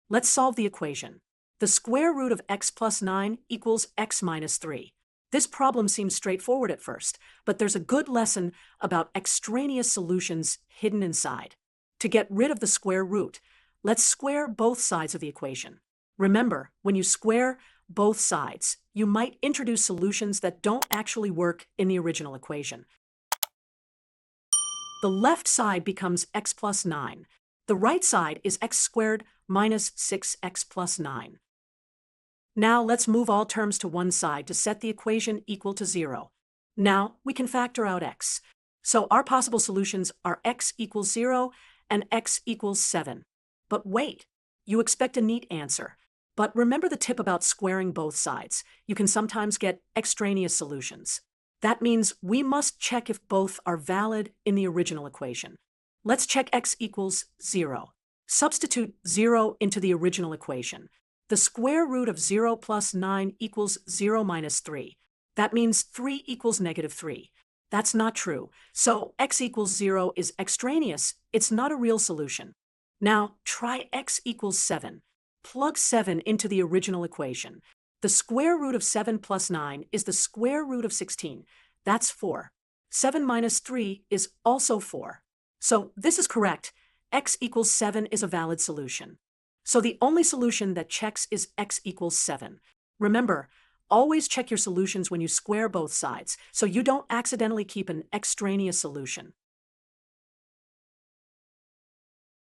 Let's solve the equation. The square root of x plus 9 equals x minus 3. This problem seems straightforward at first, but there's a good lesson about extraneous solutions hidden inside. To get rid of the square root, let's square both sides of the equation. Remember, when you square both sides, you might introduce solutions that don't actually work in the original equation. The left side becomes x plus 9. The right side is x squared minus 6x plus 9. Now let's move all terms to one side to set the equation equal to 0. Now we can factor out x. So our possible solutions are x equals 0 and x equals 7. But wait, you expect a neat answer. But remember the tip about squaring both sides. You can sometimes get extraneous solutions. That means we must check if both are valid in the original equation. Let's check x equals 0. Substitute 0 into the original equation. The square root of 0 plus 9 equals 0 minus 3. That means 3 equals negative 3. That's not true. So x equals 0 is extraneous. It's not a real solution. Now try x equals 7. Plug 7 into the original equation. The square root of 7 plus 9 is the square root of 16. That's 4. 7 minus 3 is also 4. So this is correct. X equals 7 is a valid solution. So the only solution that checks is x equals 7. Remember, always check your solutions when you square both sides, so you don't accidentally keep an extraneous solution.